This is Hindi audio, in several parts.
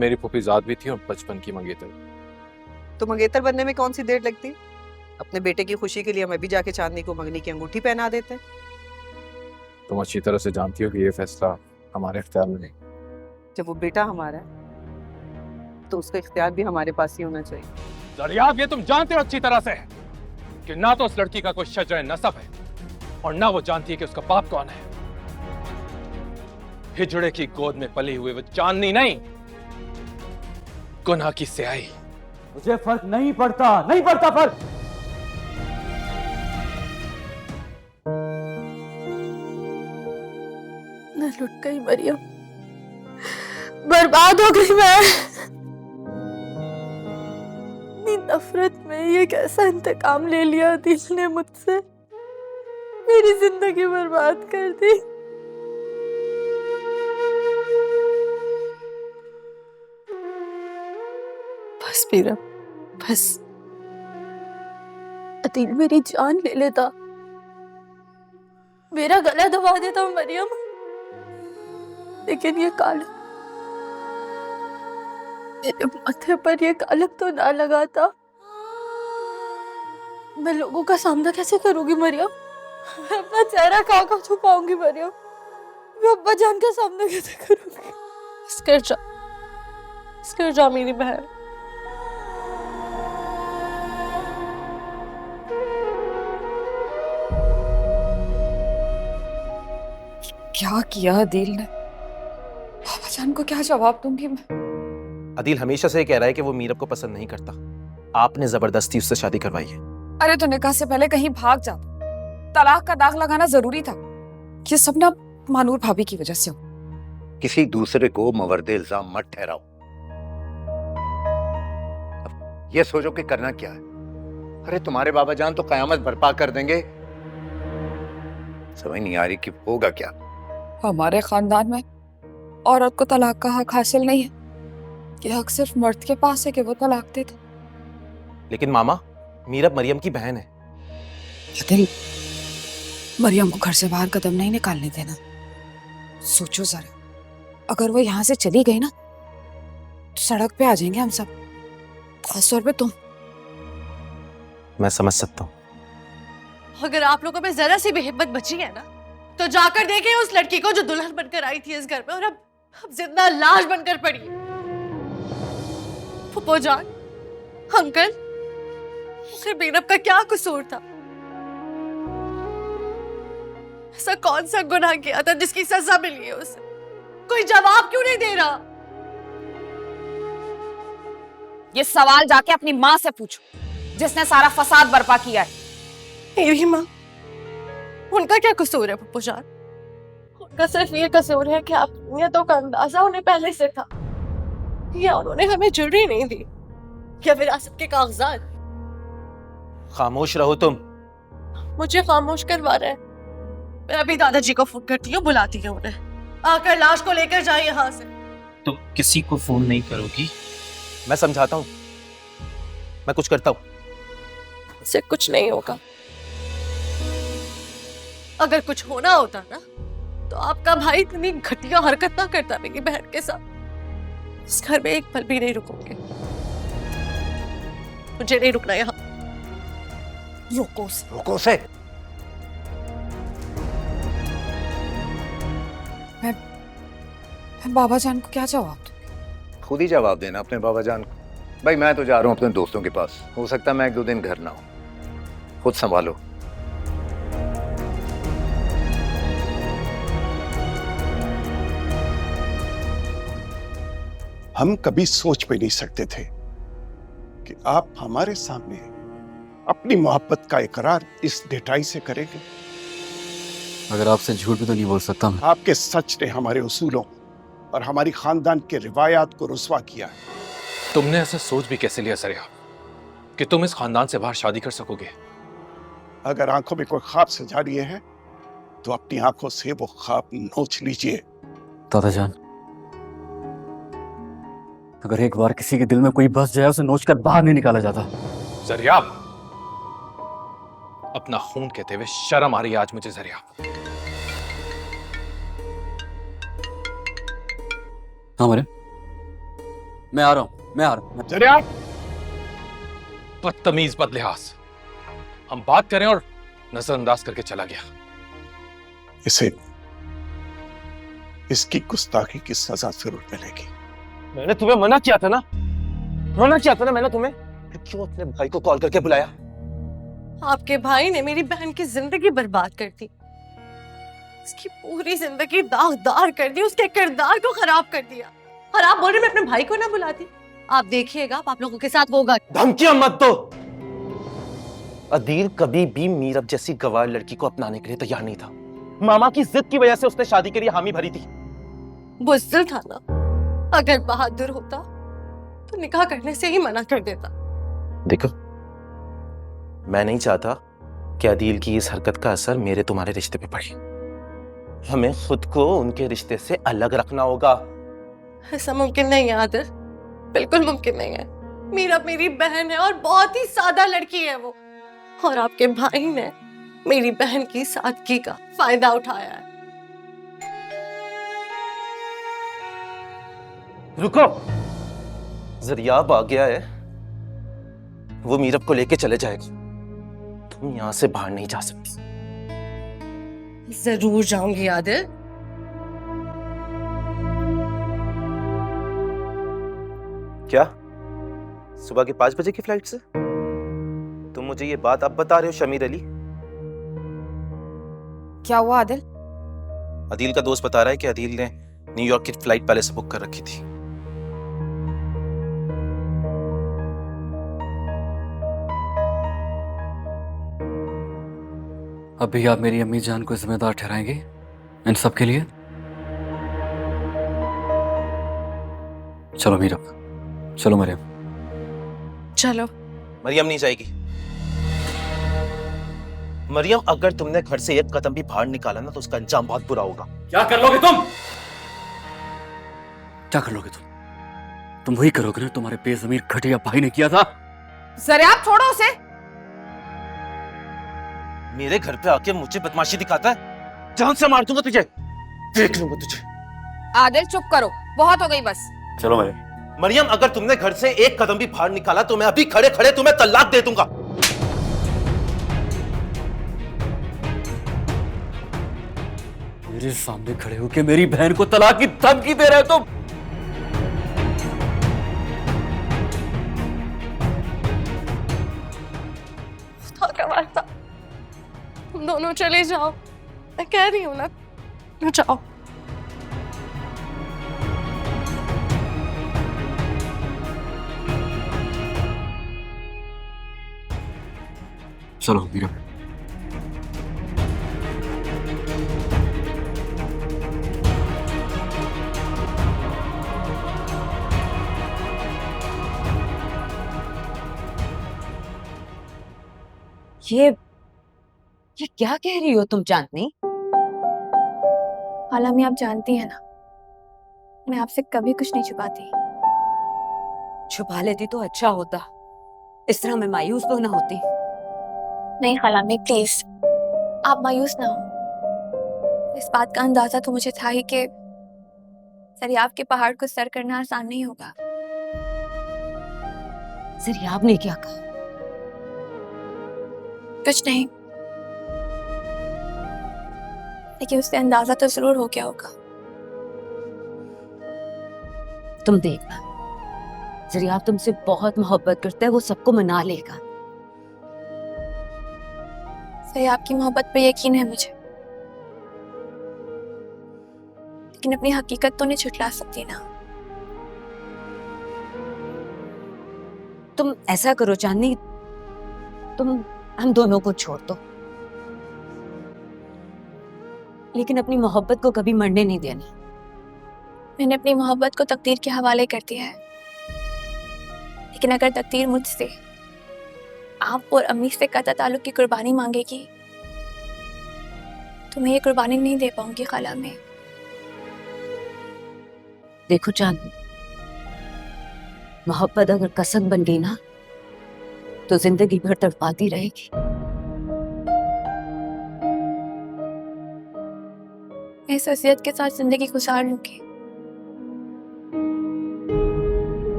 मेरी फूफीजाद भी थी और बचपन की मंगेतर। तो मंगेतर बनने में कौन सी देर लगती? अपने बेटे की खुशी के लिए हमें भी जाके चांदनी को मंगनी की अंगूठी पहना देते। तुम अच्छी तरह से जानती हो कि ये फैसला हमारे इख्तियार में नहीं। जब वो बेटा हमारा है तो उसका इख्तियार भी हमारे पास ही होना चाहिए। दरियाब, ये तुम जानते हो अच्छी तरह से कि ना तो उस लड़की का कोई शजर नसब है और ना वो जानती है कि उसका बाप कौन है। हिजड़े की गोद में पली हुई वो चांदनी नहीं, गुनाह की स्याही। मुझे फर्क नहीं पड़ता, नहीं पड़ता फर्क। मैं लुट गई मरियम, बर्बाद हो गई मैं। इतनी नफरत में ये कैसा इंतकाम ले लिया दिल ने मुझसे, मेरी जिंदगी बर्बाद कर दी। बस मीरा, बस। अतील मेरी जान ले लेता, मेरा गला दबा देता मरियम, लेकिन ये कालक मेरे माथे पर ये कालक तो ना लगाता। मैं लोगों का सामना कैसे करूंगी मरियम? मैं अपना चेहरा कहाँ छुपाऊंगी मरियम? मैं अब्बा जान का सामना कैसे करूंगी? इसकर जा मेरी बहन। क्या किया अदील ने? बाबा जान को क्या जवाब दूंगी मैं? अदील हमेशा से कह रहा है कि वो मीरब को पसंद नहीं करता। आपने जबरदस्ती उससे शादी करवाई है। अरे तो निकाह से पहले कहीं भाग जाता, तलाक का दाग लगाना जरूरी था। ये सब ना मानूर भाभी की वजह से हो। किसी दूसरे को मवर्दे इल्जाम मत ठहराओ। अब ये सोचो कि करना क्या है। अरे तुम्हारे बाबा जान तो कयामत बर्पा कर देंगे। समझ नहीं आ रही कि होगा क्या। हमारे खानदान में औरत को तलाक का हक हासिल नहीं है। ये हक सिर्फ मर्द के पास है कि वो तलाक दे दे। लेकिन मामा, मीरब मरियम की बहन है। अदिल, मरियम को घर से बाहर कदम नहीं निकालने देना। सोचो जरा, अगर वो यहाँ से चली गई ना तो सड़क पे आ जाएंगे हम सब, खासतौर पे तुम। मैं समझ सकता हूँ। अगर आप लोगों में जरा सी भी हिम्मत बची है ना तो जाकर देखें उस लड़की को जो दुल्हन बनकर आई थी इस घर में और अब जिंदा लाश बनकर पड़ी है। फूफो जान, अंकल, आखिर मीरब का क्या कसूर था? ऐसा कौन सा गुनाह किया था जिसकी सजा मिली है उसे? कोई जवाब क्यों नहीं दे रहा? ये सवाल जाके अपनी माँ से पूछो, जिसने सारा फसाद बर्पा किया है। मेरी माँ, उनका क्या कसूर है फूफो जान? उनका सिर्फ ये कसूर है कि आपनियतों का अंदाजा उन्हें पहले से था, या उन्होंने हमें जुर्री नहीं दी, या विरासत के कागजात। खामोश रहो तुम। मुझे खामोश करवा रहे हैं। मैं अभी दादाजी को फोन करती हूँ, बुलाती हूँ उन्हें, आकर लाश को लेकर जाए यहाँ से। तो किसी को फोन नहीं करोगी? मैं समझाता हूँ, मैं कुछ करता हूँ। इससे कुछ नहीं होगा। अगर कुछ होना होता ना तो आपका भाई इतनी घटिया हरकत ना करता मेरी बहन के साथ। इस घर में एक पल भी नहीं रुकूंगी। मुझे नहीं रुकना यहाँ। रोको से। मैं बाबा जान को क्या जवाब दूं? खुद ही जवाब देना अपने बाबा जान को। भाई मैं तो जा रहा हूँ अपने दोस्तों के पास, हो सकता है मैं 1-2 दिन घर ना हूँ। खुद संभालो। हम कभी सोच भी नहीं सकते थे कि आप हमारे सामने अपनी मोहब्बत का इकरार इस ढिठाई से करेंगे। अगर आपसे झूठ भी तो नहीं बोल सकता मैं। आपके सच ने हमारे उसूलों और हमारी खानदान के रिवायात को रुस्वा किया है। तुमने ऐसा सोच भी कैसे लिया सरिया कि तुम इस खानदान से बाहर शादी कर सकोगे? अगर आंखों में कोई ख्वाब सजा लिए हैं तो अपनी आंखों से वो ख्वाब नोच लीजिए। दादा जान, अगर एक बार किसी के दिल में कोई बस जाए उसे नोच कर बाहर नहीं निकाला जाता। जरियाब, अपना खून कहते हुए शर्म आ रही है आज मुझे जरियाब। हाँ मरे, मैं आ रहा हूँ, मैं आ रहा हूँ। जरिया, बदतमीज बदलिहाज, हम बात करें और नजरअंदाज करके चला गया। इसे इसकी गुस्ताखी की सजा जरूर मिलेगी। मैंने तुम्हें मना किया था ना, मना किया था ना मैंने तुम्हें, क्यों अपने भाई को कॉल करके बुलाया? आपके भाई ने मेरी बहन की जिंदगी बर्बाद कर दी, उसकी पूरी जिंदगी दागदार कर दी, उसके किरदार को खराब कर दिया। और आप बोल रहे मैं अपने भाई को ना बुलाती? आप देखिएगा आप लोगों के साथ होगा। धमकियां मत दो। अदील कभी भी मीरब जैसी गवार लड़की को अपनाने के लिए तैयार नहीं था। मामा की जिद की वजह से उसने शादी के लिए हामी भरी थी। बुज़दिल था ना, अगर बहादुर होता तो निकाह करने से ही मना कर देता। देखो, मैं नहीं चाहता कि अदील की इस हरकत का असर मेरे तुम्हारे रिश्ते पे पड़े। हमें खुद को उनके रिश्ते से अलग रखना होगा। ऐसा मुमकिन नहीं है आदिल, बिल्कुल मुमकिन नहीं है। मीरा मेरी बहन है और बहुत ही सादा लड़की है वो, और आपके भाई ने मेरी बहन की सादगी का फायदा उठाया है। रुको, जरियाब आ गया है, वो मीरब को लेके चले जाएगा। तुम यहां से बाहर नहीं जा सकती। जरूर जाऊंगी आदिल। क्या सुबह के 5 बजे की फ्लाइट से? तुम मुझे ये बात अब बता रहे हो शमीर अली? क्या हुआ आदिल? अदील का दोस्त बता रहा है कि अदील ने न्यूयॉर्क की फ्लाइट पहले से बुक कर रखी थी। अभी आप मेरी अम्मी जान को जिम्मेदार ठहराएंगे इन सब के लिए? चलो मीरब, चलो मरियम। चलो। मरियम नहीं जाएगी। मरियम, अगर तुमने घर से एक कदम भी बाहर निकाला ना तो उसका अंजाम बहुत बुरा होगा। क्या कर लोगे तुम? क्या कर लोगे तुम? तुम वही करोगे ना तुम्हारे बेजमीर घटिया भाई ने किया था। जरियाब छोड़ो उसे। मेरे घर पे आके मुझे बदमाशी दिखाता है, जान से मार दूंगा तुझे, देख लूंगा तुझे। आदिल चुप करो, बहुत हो गई बस। चलो मरियम। मरियम, अगर तुमने घर से एक कदम भी बाहर निकाला तो मैं अभी खड़े खड़े तुम्हें तलाक दे दूंगा। मेरे सामने खड़े होके मेरी बहन को तलाक की धमकी दे रहे हो तुम? तुम दोनों चले जाओ, मैं कह रही हूँ ना, जाओ। चलो मीरा। ये क्या कह रही हो तुम चांदनी? हालांकि आप जानती हैं ना, मैं आपसे कभी कुछ नहीं छुपाती। छुपा लेती तो अच्छा होता, इस तरह मैं मायूस तो ना होती। नहीं खालामी प्लीज, आप मायूस ना हो। इस बात का अंदाजा तो मुझे था ही कि दरियाब के पहाड़ को सर करना आसान नहीं होगा। जरियाब ने क्या कहा? कुछ नहीं, लेकिन उससे अंदाजा तो जरूर हो गया होगा। तुम देखना, जरियाब तुमसे बहुत मोहब्बत करता है, वो सबको मना लेगा। सही, आपकी मोहब्बत पे यकीन है मुझे, लेकिन अपनी हकीकत तो नहीं छुटला सकती ना। तुम ऐसा करो चांदनी, तुम हम दोनों को छोड़ दो, लेकिन अपनी मोहब्बत को कभी मरने नहीं देना। मैंने अपनी मोहब्बत को तकदीर के हवाले कर दिया है, लेकिन अगर तकदीर मुझसे, आप और अम्मी से कता ताल्लुक की कुर्बानी मांगेगी तो मैं ये कुर्बानी नहीं दे पाऊंगी खाला में। देखो चांदनी, मोहब्बत अगर कसम बन गई ना तो जिंदगी भर तड़पाती रहेगी। मैं इस वसीयत के साथ जिंदगी गुजार लूंगी।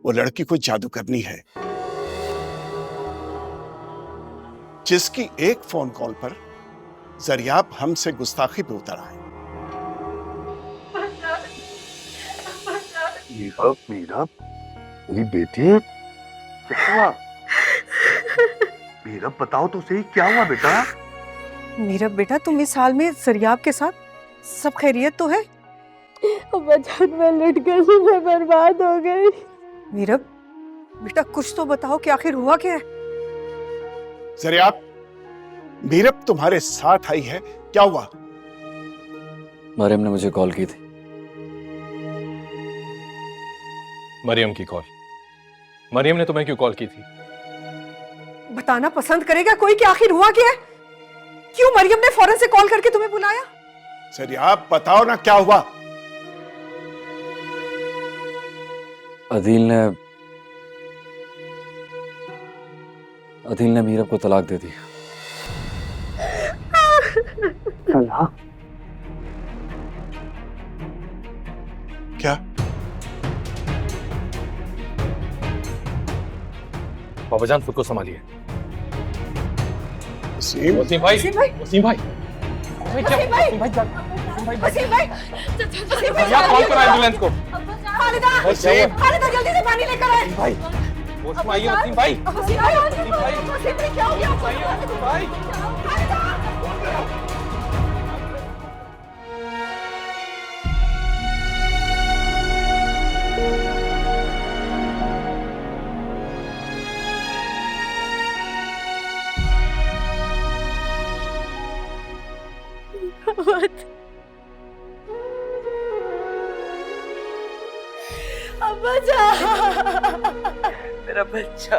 वो लड़की को जादूगरनी है, जिसकी एक फोन कॉल पर जरियाब हमसे गुस्ताखी पे उतर आए। मीरा, मेरी बेटी, क्या हुआ? मीरा बताओ तो सही, क्या हुआ बेटा? मेरा बेटा, तुम इस हाल में जरियाब के साथ, सब खैरियत तो है? बचपन में लुटकर मैं बर्बाद हो गई। मेरा बेटा, कुछ तो बताओ कि आखिर हुआ क्या है? जरियाब, मीरब तुम्हारे साथ आई है, क्या हुआ? मरियम ने मुझे कॉल की थी। मरियम की कॉल? मरियम ने तुम्हें क्यों कॉल की थी? बताना पसंद करेगा कोई कि आखिर हुआ क्या है? क्यों मरियम ने फौरन से कॉल करके तुम्हें बुलाया? जरियाब, बताओ ना क्या हुआ? अदील ने मीरब को तलाक दे दी। क्या? बाबा जान, खुद को संभालिए। वसीम, वसीम भाई, वसीम भाई, वसीम भाई, वसीम भाई, वसीम भाई, कॉल करो एम्बुलेंस को। खालिदा जल्दी से पानी लेकर आए। भाई, वसीम आइए, वसीम भाई, वसीम भाई, वसीम भाई, क्या हो गया? भाई। अब्बा जान, मेरा बच्चा।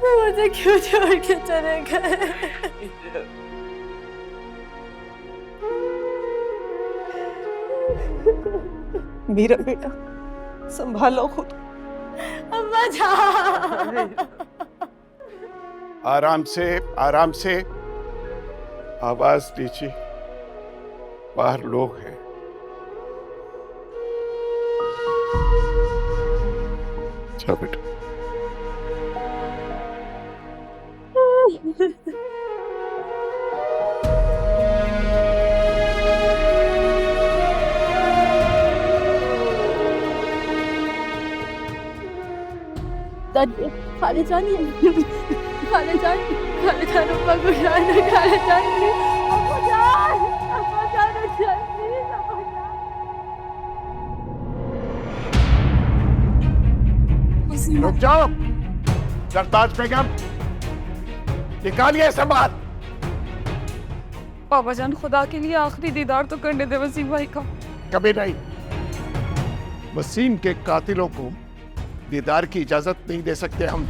मुझे क्यों छोड़ के चले गए? मेरा बेटा, संभालो खुद। अब्बा जान, आराम से, आराम से, आवाज दीजिए, बाहर लोग हैं। चलो बेटा। खाले जान, खाले जान, खाले जान, अब्बा को जान, खाले जान, अब्बा जान, अब्बा जान, प्लीज, अब्बा जान। रुक जाओ, सरताज बेगम, निकालिए सामान। बाबा जान, खुदा के लिए आखिरी दीदार तो करने दे वसीम भाई का। कभी नहीं। वसीम के कातिलों को दीदार की इजाजत नहीं दे सकते हम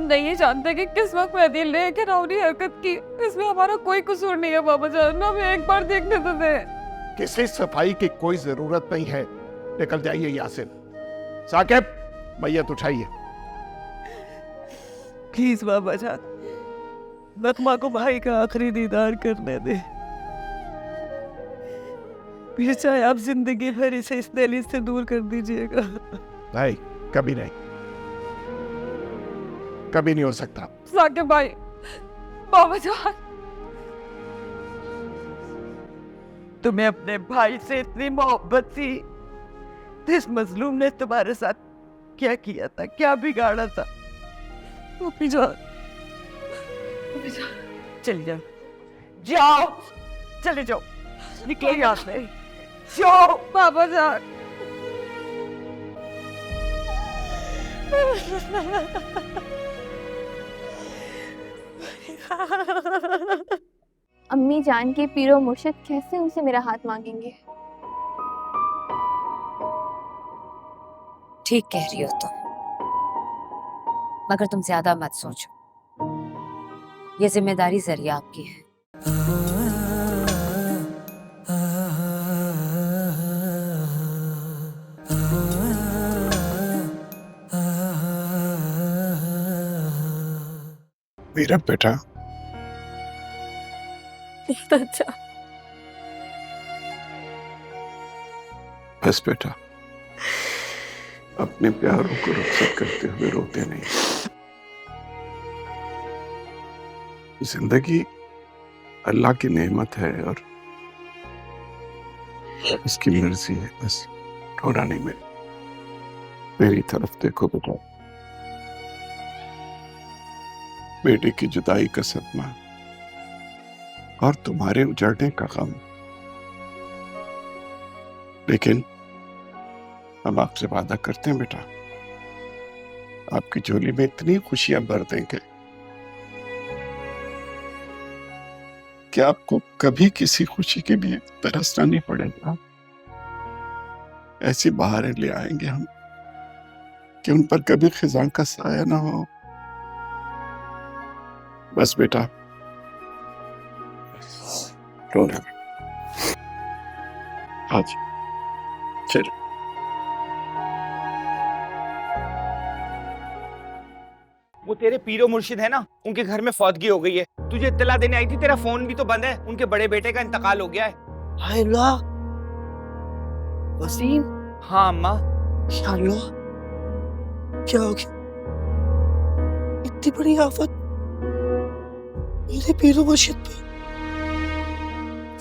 नहीं जानते कि किस वक्त महदील ने घिनौनी हरकत की। इसमें हमारा कोई कसूर नहीं है बाबा जान, हमें एक बार देखने तो दे। किसी सफाई की कोई जरूरत नहीं है, निकल जाइए यहाँ से। साकिब, मैयत उठाइए। प्लीज बाबा जान, नगमा को भाई का आखिरी दीदार करने दे। फिर चाहे आप जिंदगी भर इसे इस दहलीज से दूर कर दीजिएगा। नहीं, कभी नहीं, कभी नहीं हो सकता। साकिब भाई, बाबा जान, तुम्हें अपने भाई से इतनी मोहब्बत थी, तो इस मजलूम ने तुम्हारे साथ क्या किया था, क्या बिगाड़ा था? अपनी जान, चले जाओ, जाओ, चले जाओ, निकलो यहाँ से, जाओ बाबा जान। अम्मी जान के पीरो मुर्शिद कैसे उनसे मेरा हाथ मांगेंगे? ठीक कह रही हो तुम, मगर तुम ज्यादा मत सोचो, ये जिम्मेदारी जरिया आपकी है। मेरा बेटा, बहुत अच्छा। बस बेटा, अपने प्यारों को रुखसत करते हुए रोते नहीं। जिंदगी अल्लाह की नेमत है और इसकी मर्जी है, बस रोना नहीं। मेरी तरफ देखो बेटा, बेटे की जुदाई का सदमा और तुम्हारे उजड़ने का गम, लेकिन हम आपसे वादा करते हैं बेटा, आपकी झोली में इतनी खुशियां भर देंगे कि आपको कभी किसी खुशी के लिए तरसना नहीं पड़ेगा। ऐसी बहारें ले आएंगे हम कि उन पर कभी खिजां का साया ना हो। बस बेटा, रोना आज चल। वो तेरे पीरो मुर्शिद है ना, उनके घर में फौतगी हो गई है। तुझे इत्तला देने आई थी, तेरा फोन भी तो बंद है। उनके बड़े बेटे का इंतकाल हो गया है। हाय अल्लाह, वसीम। हाँ अम्मा। या अल्लाह, क्या हो गया? इतनी बड़ी आफत मेरे पीरो मुर्शिद पे।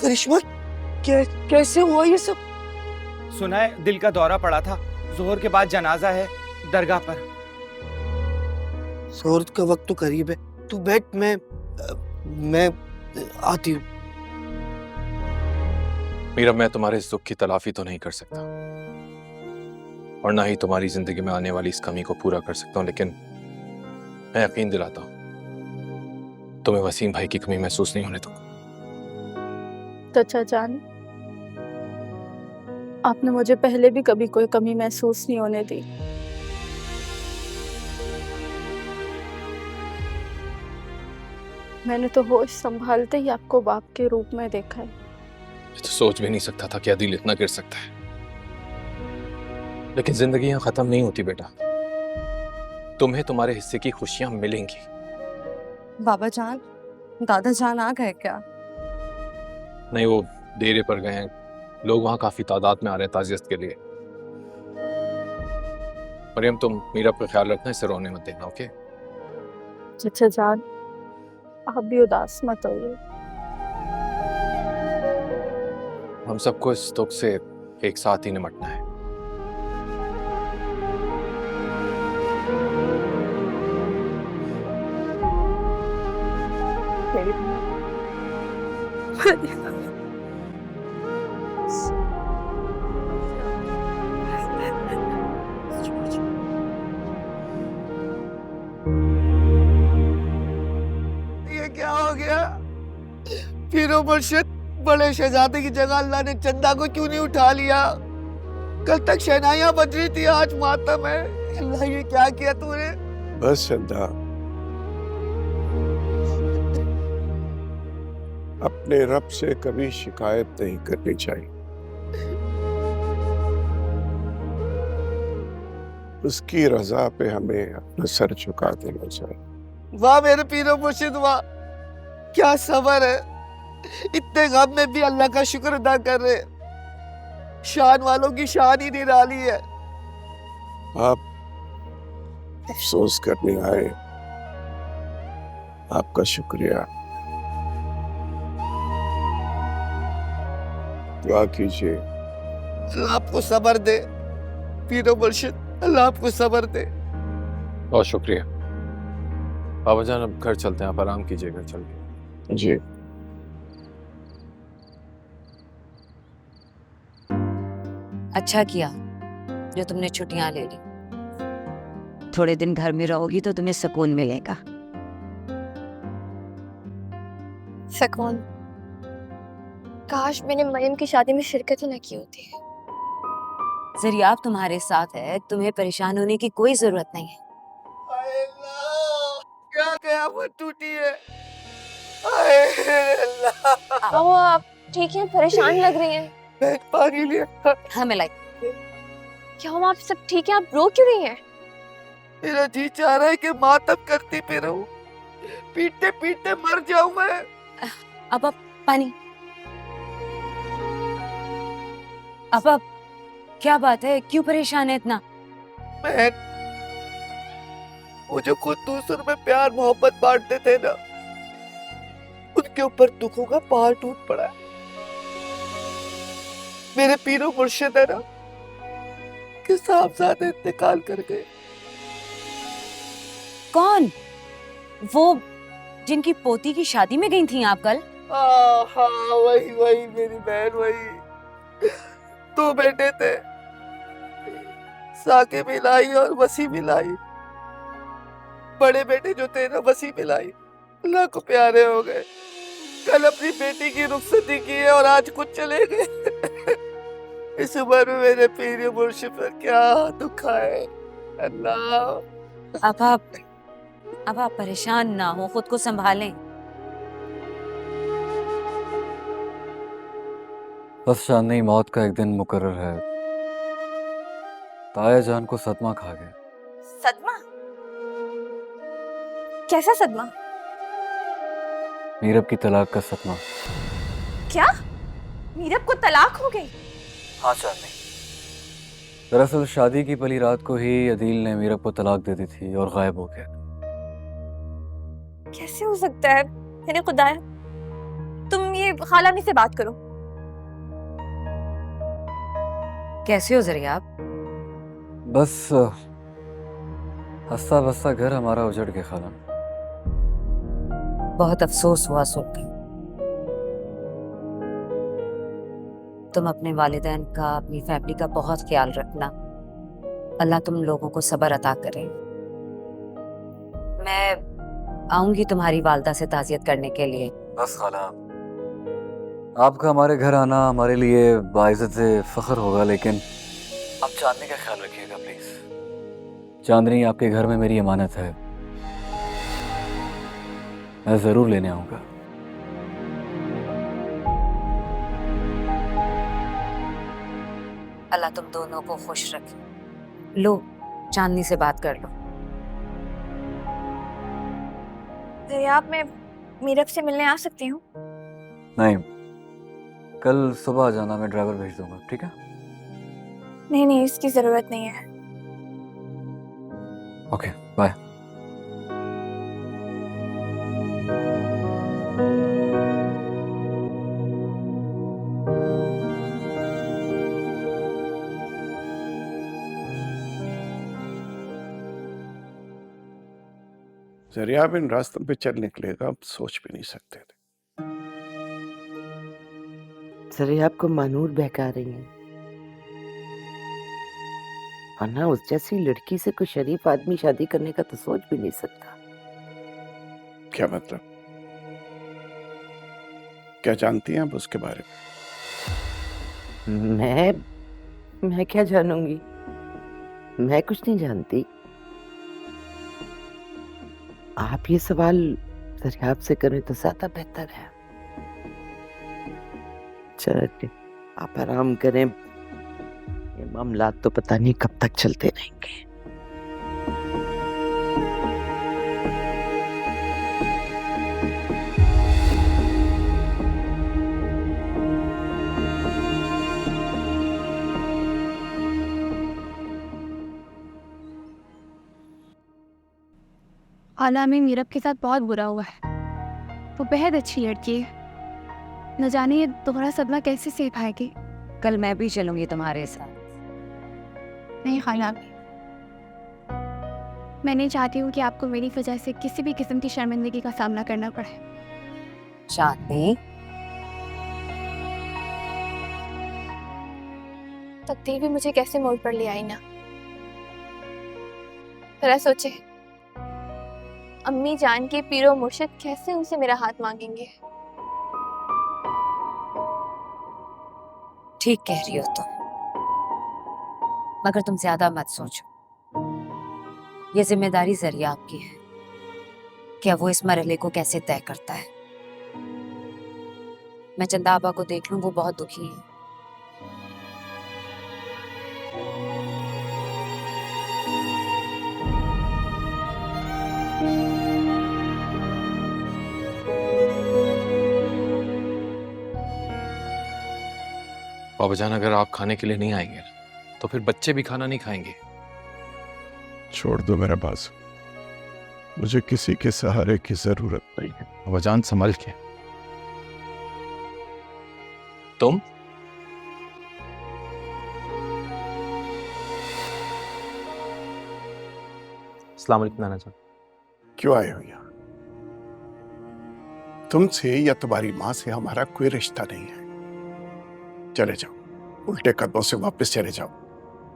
करिश्मा, कैसे हुआ ये सब? सुना है दिल का दौरा पड़ा था, जोहर के बाद जनाजा है दरगाह पर। जोहर का वक्त तो करीब है, तू बैठ, मैं आती हूँ। मीरा, मैं तुम्हारे इस दुख की तलाफी तो नहीं कर सकता और ना ही तुम्हारी जिंदगी में आने वाली इस कमी को पूरा कर सकता हूँ, लेकिन मैं यकीन दिलाता हूँ तुम्हें वसीम भाई की कमी महसूस नहीं होने दूंगा। चाचा जान, आपने मुझे पहले भी कभी कोई कमी महसूस नहीं होने दी। मैंने तो होश संभालते ही आपको बाप के रूप में देखा है। मैं तो सोच भी नहीं सकता था कि दिल इतना गिर सकता है, लेकिन जिंदगी यहाँ खत्म नहीं होती बेटा। तुम्हें तुम्हारे हिस्से की खुशियां मिलेंगी। बाबा जान, दादा जान आ गए क्या? नहीं, वो डेरे पर गए हैं। लोग वहां काफी तादाद में आ रहे हैं ताजियत के लिए। मरियम, तुम मीरा पर ख्याल रखना, इसे रोने मत देना, ओके? चाचा जान, आप भी उदास मत होइए। हम सबको इस दुख से एक साथ ही निपटना है। ये क्या हो गया? पीरो मुर्शिद, बड़े शहजादे की जगह अल्लाह ने चंदा को क्यों नहीं उठा लिया? कल तक शहनाइयां बज रही थी, आज मातम है। अल्लाह, ये क्या किया तूने? बस चंदा, अपने रब से कभी शिकायत नहीं करनी चाहिए। उसकी रजा पे हमें अपना सर झुका देना चाहिए। वाह मेरे पीरो मुर्शिद, वाह, क्या सबर है। इतने गम में भी अल्लाह का शुक्र अदा कर रहे। शान वालों की शान ही निराली है। आप अफसोस करने आए, आपका शुक्रिया। दुआ कीजिए अल्लाह आपको सबर दे पीरो मुर्शिद, अल्लाह आपको सबर दे। बहुत शुक्रिया बाबा जान। अब घर चलते हैं, आप आराम कीजिए घर चल के। जी। अच्छा किया जो तुमने छुट्टियां ले ली। थोड़े दिन घर में रहोगी तो तुम्हें सुकून मिलेगा। सुकून? काश मैंने मरियम की शादी में शिरकत ही न की होती। जरिया तुम्हारे साथ है, तुम्हें परेशान होने की कोई जरूरत नहीं है। क्या कयामत टूटी है। आओ, आप ठीक हैं? परेशान लग रही हैं। पानी लिया। हाँ मिलाई। क्या हुआ, आप सब ठीक है? आप रो क्यों रही हैं? मेरा जी चाह रहा है कि मातम करती पे रहूं, पीटते पीटते मर जाऊं मैं। अब आप पानी। अब क्या बात है, क्यों परेशान है इतना? मैं वो जो खुद दूसरों में प्यार मोहब्बत बांटते थे ना, उनके ऊपर दुखों का पहाड़ टूट पड़ा है। मेरे पीरो मुर्शिद है ना कि साहबजादे इंतकाल कर गए। कौन? वो जिनकी पोती की शादी में गई थी आप कल? हाँ, वही वही मेरी बहन, वही। दो बेटे थे, साके मिलाई और वसी मिलाई। बड़े बेटे जो थे ना, वसी मिलाई, अल्लाह को प्यारे हो गए। कल अपनी बेटी की रुखसती की है और आज खुद चले गए। इस उम्र में मेरे पीर मुर्शिद पर क्या दुख है अल्लाह। अब आप परेशान ना हो, खुद को संभालें। बस चांदनी, मौत का एक दिन मुकर्रर है। ताया जान को सदमा खा गया। सदमा? कैसा सदमा? मीरब की तलाक का सदमा। क्या? मीरब को तलाक हो गई? हाँ चांदनी, दरअसल शादी की पहली रात को ही अदील ने मीरब को तलाक दे दी थी और गायब हो गया। कैसे हो सकता है? मैंने खुदाया, तुम ये खालामी से बात करो। कैसे हो जरिया आप? बस हंसता बसता घर हमारा उजड़ गया खाला। बहुत अफसोस हुआ सुनकर। तुम अपने वालिदैन का, अपनी फैमिली का बहुत ख्याल रखना। अल्लाह तुम लोगों को सब्र अता करे। मैं आऊंगी तुम्हारी वालदा से ताज़ियत करने के लिए। बस खाला, आपका हमारे घर आना हमारे लिए बाइज़्ज़त से फख्र होगा, लेकिन आप चांदनी का ख्याल रखिएगा प्लीज। चांदनी आपके घर में मेरी अमानत है, मैं जरूर लेने आऊंगा। अल्लाह तुम दोनों को खुश रखे। लो, चांदनी से बात कर लो। दरियाब, मैं मीरब से मिलने आ सकती हूँ? नहीं, कल सुबह आ जाना, मैं ड्राइवर भेज दूंगा, ठीक है? नहीं, इसकी जरूरत नहीं है। Okay, bye. जरिया इन रास्तों पे चल निकलेगा, आप सोच भी नहीं सकते थे। जरिया आपको मानूर बहका रही है। वरना उस जैसी लड़की से कोई शरीफ आदमी शादी करने का तो सोच भी नहीं सकता। क्या मतलब? क्या जानती हैं आप उसके बारे में? मैं क्या जानूंगी? मैं कुछ नहीं जानती। आप ये सवाल दरियाब से करें तो ज्यादा बेहतर है। चलिए, आप आराम करें, ये मामला तो पता नहीं कब तक चलते रहेंगे। आला में मीरब के साथ बहुत बुरा हुआ है। वो बेहद अच्छी लड़की है, न जाने ये दोहरा सदमा कैसे सह पाएगी। कल मैं भी चलूंगी तुम्हारे साथ। नहीं खाला, मैं नहीं चाहती हूँ कि आपको मेरी वजह से किसी भी किस्म की शर्मिंदगी का सामना करना पड़े। चांदनी, तकदीर भी मुझे कैसे मोड़ पर ले आई ना। जरा सोचे, अम्मी जान के पीरो मुर्शिद कैसे उनसे मेरा हाथ मांगेंगे। ठीक कह रही हो तुम, मगर तुम ज्यादा मत सोचो। ये जिम्मेदारी जरिया आपकी है, क्या वो इस मरहले को कैसे तय करता है। मैं चंदा आबा को देख लूं, वो बहुत दुखी है। बाबा जान, अगर आप खाने के लिए नहीं आएंगे ना, तो फिर बच्चे भी खाना नहीं खाएंगे। छोड़ दो मेरा बाजू, मुझे किसी के सहारे की जरूरत नहीं है। बाबा जान संभल के। तुम अस्सलाम वालेकुम नाना जान। क्यों आए हो यहाँ? तुमसे या तुम्हारी माँ से हमारा कोई रिश्ता नहीं है। चले जाओ, उल्टे कदमों से वापस चले जाओ।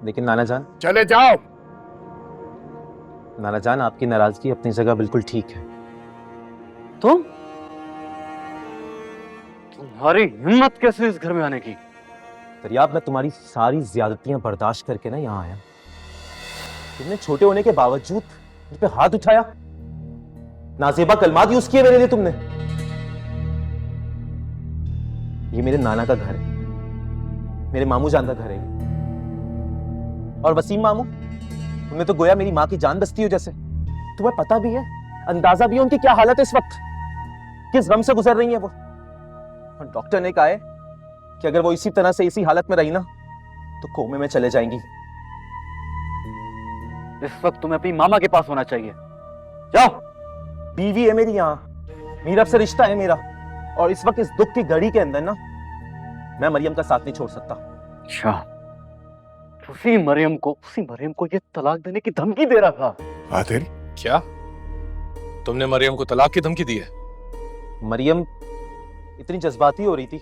लेकिन नाना जान, चले जाओ। नाना जान, आपकी नाराजगी अपनी जगह बिल्कुल ठीक है। तुम्हारी हिम्मत कैसे इस घर में आने की? दरियाब, मैं तुम्हारी सारी ज्यादतियां बर्दाश्त करके ना यहाँ आया। तुमने छोटे होने के बावजूद मुझ पे हाथ उठाया, नाजेबा कलमात यूज किए मेरे लिए तुमने। ये मेरे नाना का घर है, मेरे मामू जान का घर है। और वसीम मामू, तुमने तो गोया मेरी माँ की जान बसती हो जैसे। तुम्हें पता भी है, अंदाजा भी है उनकी क्या हालत है इस वक्त, किस गम से गुजर रही है वो। और डॉक्टर ने कहा है कि अगर वो इसी तरह से इसी हालत में रही ना, तो कोमे में चले जाएंगी। इस वक्त तुम्हें अपनी मामा के पास होना चाहिए। जाओ। बीवी है मेरी यहाँ, मीरब से रिश्ता है मेरा, और इस वक्त इस दुख की घड़ी के अंदर ना मैं मरियम का साथ नहीं छोड़ सकता। अच्छा, उसी मरियम को ये तलाक देने की धमकी दे रहा था। आदिल, क्या तुमने मरियम को तलाक की धमकी दी है? मरियम इतनी जज्बाती हो रही थी,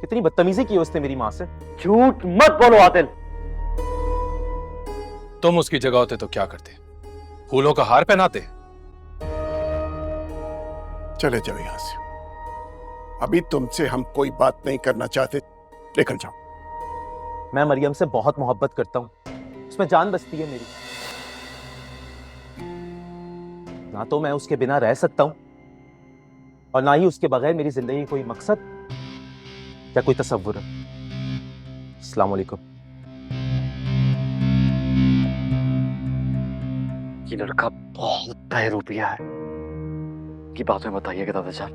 कितनी बदतमीजी की उसने मेरी माँ से। झूठ मत बोलो आदिल। तुम उसकी जगह होते तो क्या करते? फूलों का हार पहनाते? चले जाओ यहां से। अभी तुमसे हम कोई बात नहीं करना चाहते, निकल जाओ। मैं मरियम से बहुत मोहब्बत करता हूँ, उसमें जान बसती है मेरी। ना तो मैं उसके बिना रह सकता हूँ, और ना ही उसके बगैर मेरी जिंदगी कोई मकसद या कोई तसव्वुर है। अस्सलाम वालेकुम। ये लड़का बहुत बहरूपिया है। की बात में बताइएगा दादा जान,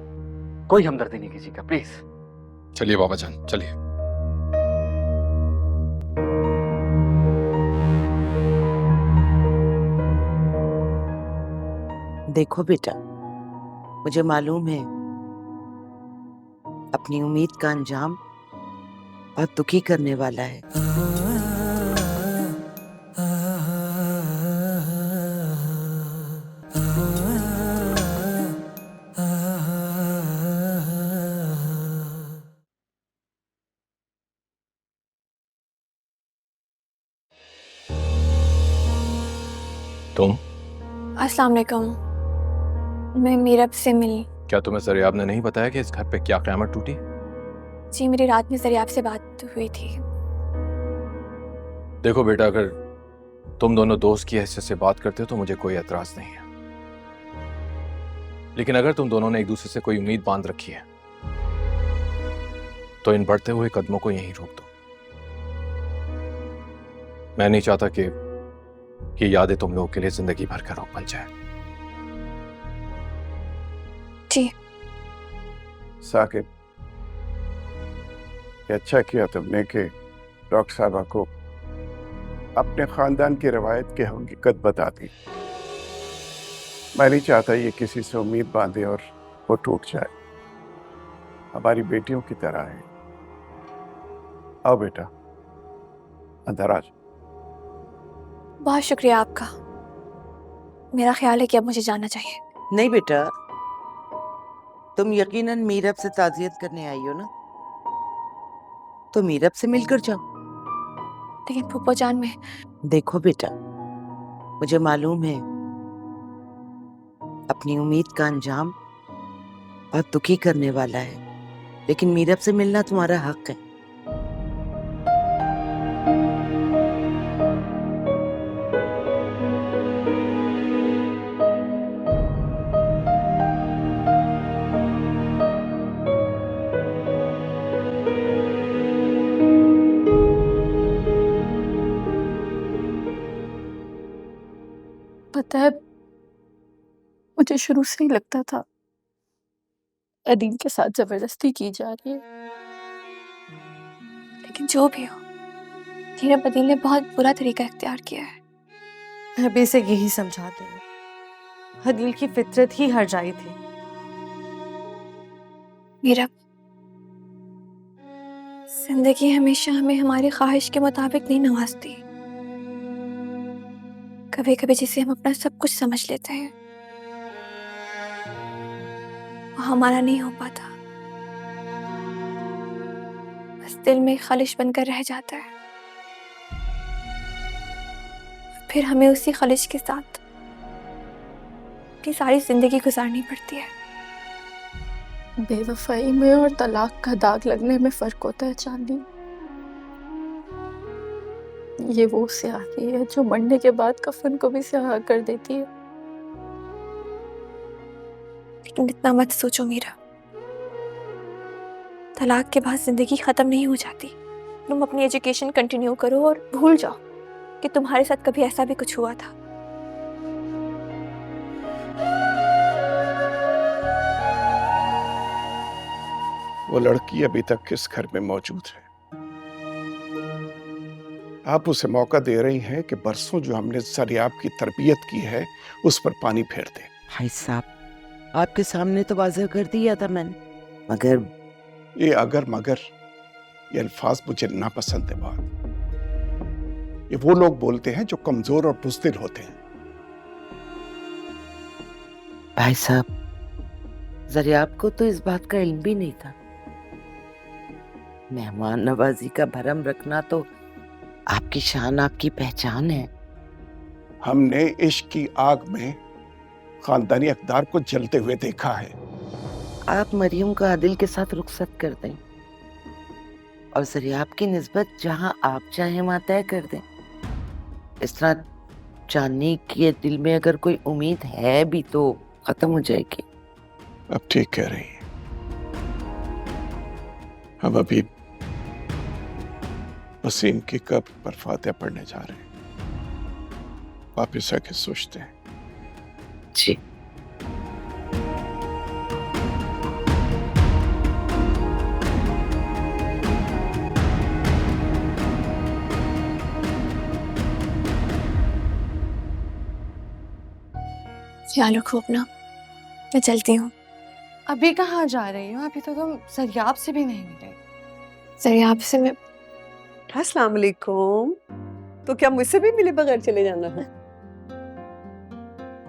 कोई हमदर्दी नहीं कीजिएगा प्लीज। चलिए बाबा जान, चलिए। देखो बेटा, मुझे मालूम है अपनी उम्मीद का अंजाम बहुत दुखी करने वाला है। तुम? अस्सलाम वालेकुम, मैं मीरब से मिली। क्या तुम्हें सरियाब ने नहीं बताया कि इस घर पे क्या क़यामत टूटी? जी, मेरी रात में सरियाब से बात हुई थी। देखो बेटा, अगर तुम दोनों दोस्त की हैसियत से बात करते हो तो मुझे कोई एतराज नहीं है, लेकिन अगर तुम दोनों ने एक दूसरे से कोई उम्मीद बांध रखी है तो इन बढ़ते हुए कदमों को यहीं रोक दो। मैं नहीं चाहता कि ये यादें तुम लोगों के लिए जिंदगी भर का रोग बन जाए। जी साकिब, ये अच्छा किया तुमने कि डॉक्टर साहबा को अपने खानदान की रवायत की हकीकत बता दी। मैं नहीं चाहता ये किसी से उम्मीद बांधे और वो टूट जाए। हमारी बेटियों की तरह है। आओ बेटा, अंदर आ जाओ। बहुत शुक्रिया आपका। मेरा ख्याल है कि अब मुझे जाना चाहिए। नहीं बेटा, तुम यकीनन मीरब से ताज़ियत करने आई हो ना, तो मीरब से मिलकर जाओ। लेकिन फूफा जान, में देखो बेटा, मुझे मालूम है अपनी उम्मीद का अंजाम बहुत दुखी करने वाला है, लेकिन मीरब से मिलना तुम्हारा हक है। पता है, मुझे शुरू से ही लगता था अदील के साथ जबरदस्ती की जा रही है, लेकिन जो भी हो, मेरे पति ने बहुत बुरा तरीका इख्तियार किया है। मैं भी इसे यही समझाती हूँ, हदील की फितरत ही हर जाई थी। मीरा, जिंदगी हमेशा हमें हमारी ख्वाहिश के मुताबिक नहीं नवाजती। कभी कभी जिसे हम अपना सब कुछ समझ लेते हैं वो हमारा नहीं हो पाता, बस दिल में खलिश बनकर रह जाता है। फिर हमें उसी खलिश के साथ अपनी सारी जिंदगी गुजारनी पड़ती है। बेवफाई में और तलाक का दाग लगने में फर्क होता है चांदनी। ये वो स्याही है जो मरने के बाद कफन को भी स्याह कर देती है। लेकिन इतना मत सोचो मीरा, तलाक के बाद जिंदगी खत्म नहीं हो जाती। तुम अपनी एजुकेशन कंटिन्यू करो और भूल जाओ कि तुम्हारे साथ कभी ऐसा भी कुछ हुआ था। वो लड़की अभी तक किस घर में मौजूद है? आप उसे मौका दे रही हैं कि बरसों जो हमने सरियाब की तरबियत की है उस पर पानी फेर दे। भाई साहब, आपके सामने तो वाज़ेह कर दिया था मैंने, मगर ये अगर मगर ये अल्फाज मुझे नापसंद है बहुत। ये वो लोग बोलते हैं जो कमजोर और बुज़दिल होते हैं। भाई साहब, ज़रियाब को तो इस बात का इल्म भी नहीं था। मेहमान नवाजी का भरम रखना तो आपकी शान, आपकी पहचान है। हमने इश्क की आग में खानदानी अक़दार को जलते हुए देखा है। आप मरियम को आदिल के साथ रुखसत कर दें और ज़रियाब की निस्बत जहां आप चाहें वहां तय कर दें। इस तरह चांदनी के दिल में अगर कोई उम्मीद है भी तो खत्म हो जाएगी। अब ठीक कह रही हैं। हम अभी वसीम की कब्र पर फातिहा पढ़ने जा रहे हैं। वापिस आके सोचते हैं। जी। ख्याल रखो अपना, मैं चलती हूँ। अभी कहाँ जा रही हो? अभी तो तुम सरियाब से भी नहीं मिले। सरियाब से मैं अस्सलाम वालेकुम। तो क्या मुझसे भी मिले बगैर चले जाना है?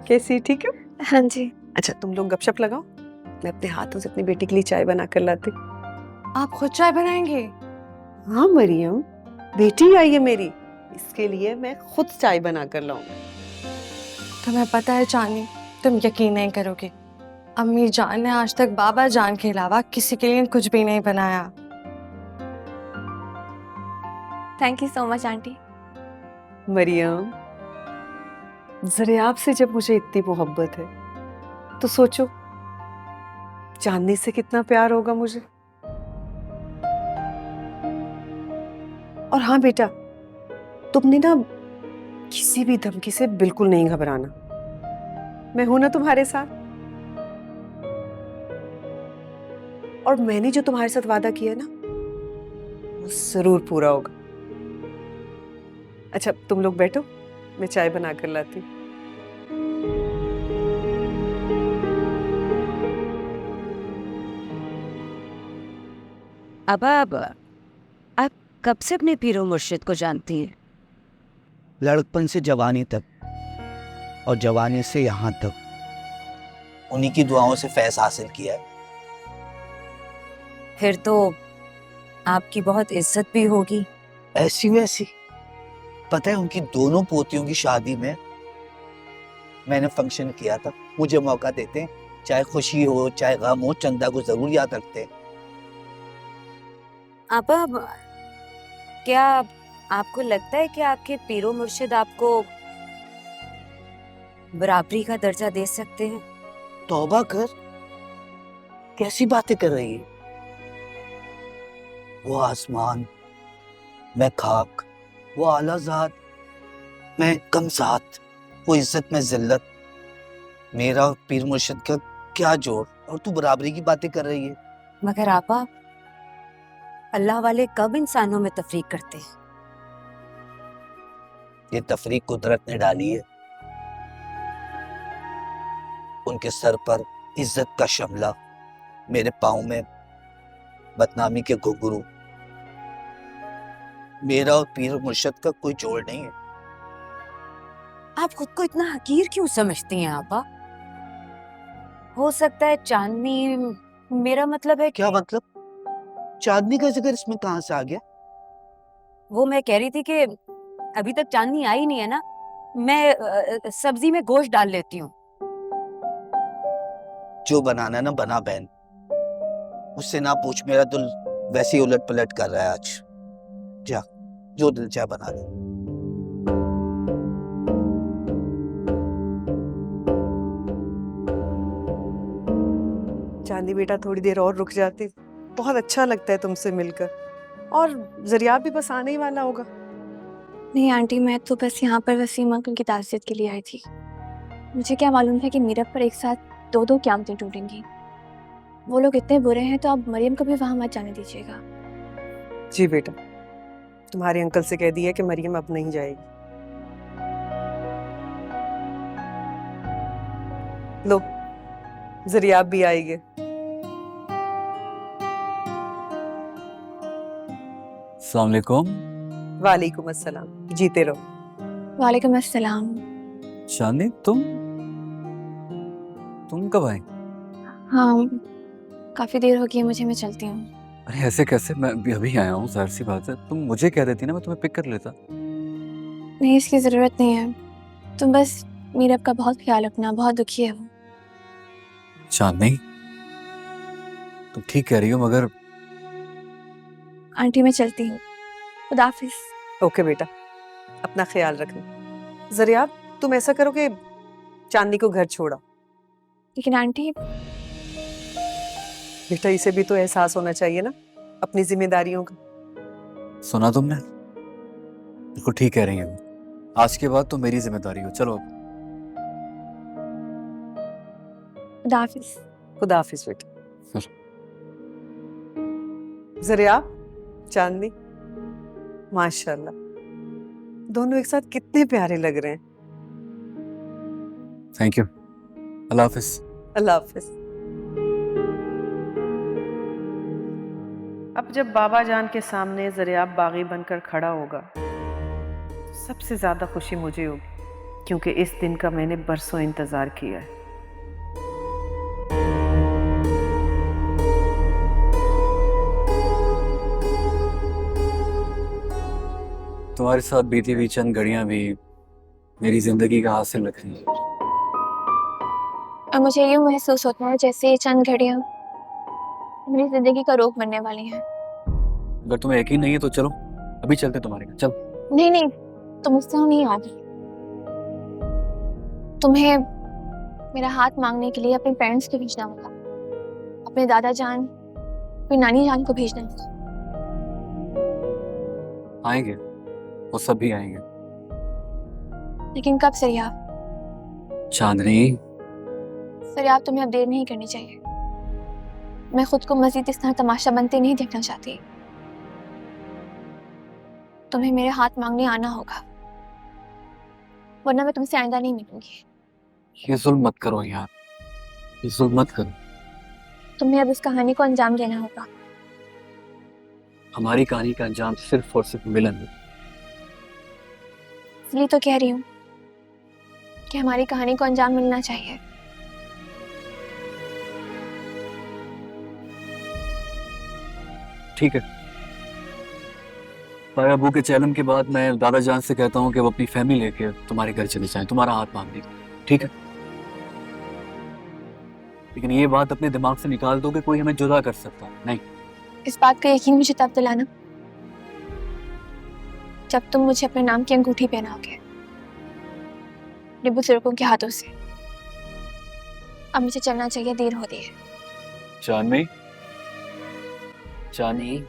कैसी, ठीक है? हाँ जी। अच्छा, तुम लोग गपशप लगाओ, मैं अपने हाथों से अपनी बेटी के लिए चाय बना कर लाती। आप खुद चाय बनाएंगे? हाँ मरियम, बेटी आई है मेरी, इसके लिए मैं खुद चाय बना कर लाऊंगी। तुम्हें पता है चांदनी, तुम यकीन नहीं करोगे, अम्मी जान ने आज तक बाबा जान के अलावा किसी के लिए कुछ भी नहीं बनाया। Thank you so much aunty. Mariam, Zariyab से जब मुझे इतनी मोहब्बत है तो सोचो चांदनी से कितना प्यार होगा मुझे। और हाँ बेटा, तुमने ना किसी भी धमकी से बिल्कुल नहीं घबराना, मैं हूं ना तुम्हारे साथ। और मैंने जो तुम्हारे साथ वादा किया ना वो जरूर पूरा होगा। अच्छा, तुम लोग बैठो, मैं चाय बना कर लाती। अब आप कब से अपने पीरो मुर्शिद को जानती हैं? लड़कपन से जवानी तक और जवानी से यहाँ तक उन्हीं की दुआओं से फैज हासिल किया है। फिर तो आपकी बहुत इज्जत भी होगी। ऐसी वैसी, पता है उनकी दोनों पोतियों की शादी में मैंने फंक्शन किया था। मुझे मौका देते हैं, चाहे खुशी हो चाहे गम हो, चंदा को जरूर याद रखते हैं। अब क्या आपको लगता है कि आपके पीरो मुर्शिद आपको बराबरी का दर्जा दे सकते हैं? तौबा कर, कैसी बातें कर रही है? वो आसमान, मैं खाक, वो आला ज़ात, मैं कम ज़ात, वो इज्जत में जिल्लत। मेरा और पीर मुर्शिद का क्या जोड़, और तू बराबरी की बातें कर रही है। मगर आपा, अल्लाह वाले कब इंसानों में तफरीक करते हैं? ये तफरीक कुदरत ने डाली है। उनके सर पर इज्जत का शमला, मेरे पाँव में बदनामी के घुंघरू। मेरा और पीर मुर्शद का कोई जोड़ नहीं है। आप खुद को इतना हकीर क्यों समझती हैं आपा? हो सकता है चांदनी, मेरा मतलब है क्या मतलब? चांदनी का जिक्र इसमें कहां से आ गया? वो मैं कह रही थी कि अभी तक चांदनी आई नहीं है ना, मैं सब्जी में गोश्त डाल लेती हूँ। जो बनाना ना बना बहन, मुझसे ना पूछ, मेरा दिल वैसे ही उलट पलट कर रहा है आज। जा, जो दिल चाहे बना ले। चांदी बेटा थोड़ी देर और रुक जाती, बहुत अच्छा लगता है तुमसे मिलकर। और जरिया भी बस आने ही वाला होगा। नहीं आंटी, मैं तो बस यहाँ पर वसीम अंकल की ताज़ियत के लिए आई थी। मुझे क्या मालूम था कि मीरा पर एक साथ दो क़यामतें टूटेंगी। वो लोग इतने बुरे हैं, तो आप मरियम को भी वहाँ मत जाने दीजिएगा। जी बेटा, तुम्हारे अंकल से कह दिया कि मरियम अब नहीं जाएगी। लो, जरिया भी आएगी। अस्सलाम वालेकुम। वालेकुम अस्सलाम, जीते रहो। वालेकुम अस्सलाम। चांदनी, तुम कब आई? हाँ, काफ़ी देर हो गई है मुझे, मैं चलती हूँ। अरे ऐसे कैसे? मैं अभी आया हूँ, जाहिर सी बात है। तुम मुझे कह देती ना, मैं तुम्हें पिक कर लेता। नहीं, इसकी ज़रूरत नहीं है। तुम बस मीरब का बहुत ख्याल रखना, बहुत दुखी है वो। चांदनी, तुम ठीक कह रही हो, मगर आंटी मैं चलती हूँ, खुदा हाफिज़। ओके बेटा, अपना ख्याल रखना। जरिया, तुम ऐसा करो कि चांदनी को घर छोड़ा। लेकिन आंटी, बेटा इसे भी तो एहसास होना चाहिए ना अपनी जिम्मेदारियों का। सुना तुमने? बिल्कुल ठीक कह रही है। आज के बाद तो मेरी जिम्मेदारी हो। चलो अब। खुदा हाफिज़। खुदा हाफिज बेटा। जरिया, चांदनी, माशाल्लाह दोनों एक साथ कितने प्यारे लग रहे हैं। Thank you. अल्लाह हाफिज। अल्लाह हाफिज। अब जब बाबा जान के सामने जरियाब बागी बनकर खड़ा होगा, सबसे ज्यादा खुशी मुझे होगी, क्योंकि इस दिन का मैंने बरसों इंतजार किया है। तुम्हारे साथ बीती हुई चंद घड़ियां भी मेरी जिंदगी का हासिल रखी है। और मुझे यूँ महसूस होता है जैसे ये चंद घड़ियाँ मेरी जिंदगी का रोग बनने वाली हैं। अगर तुम्हें यकीन नहीं है तो चलो अभी चलते तुम्हारे घर। चल। नहीं नहीं, तुम मुझसे नहीं आ रही। तुम्हें मेरा हाथ मांगने के लिए अपने पेरेंट्स को भेजना होगा, अपने दादा जान, अपनी नानी जान को भेजना होगा। आएंगे, वो सब भी आएंगे। लेकिन कब सरिया? चांदनी, सरिया तुम्हें अब देर नहीं करनी चाहिए। मैं खुद को मजीद इस तरह तमाशा बनते नहीं देखना चाहती। तुम्हें मेरे हाथ मांगने आना होगा, वरना मैं तुमसे आइंदा नहीं मिलूंगी। ये जुल्म मत करो यार, ये जुल्म मत करो। तुम्हें अब इस कहानी को अंजाम देना होगा। हमारी कहानी का अंजाम सिर्फ और सिर्फ मिलन है। इसलिए तो कह रही हूँ कि हमारी कहानी को अंजाम मिलना चाहिए। ठीक है, ताया अबू के चैलेंज के बाद मैं दादा जान से कहता हूँ कि वो अपनी फैमिली लेके तुम्हारे घर चले जाएं, तुम्हारा हाथ मांग दें। ठीक है, लेकिन ये बात अपने दिमाग से निकाल दो कि कोई हमें जुदा कर सकता नहीं। इस बात का यकीन मुझे तब दिलाना जब तुम मुझे अपने नाम की अंगूठी पहनाओगे, अपने बुजुर्गों के हाथों से। अब मुझे चलना चाहिए, देर हो रही है। चांदनी, चांदनी।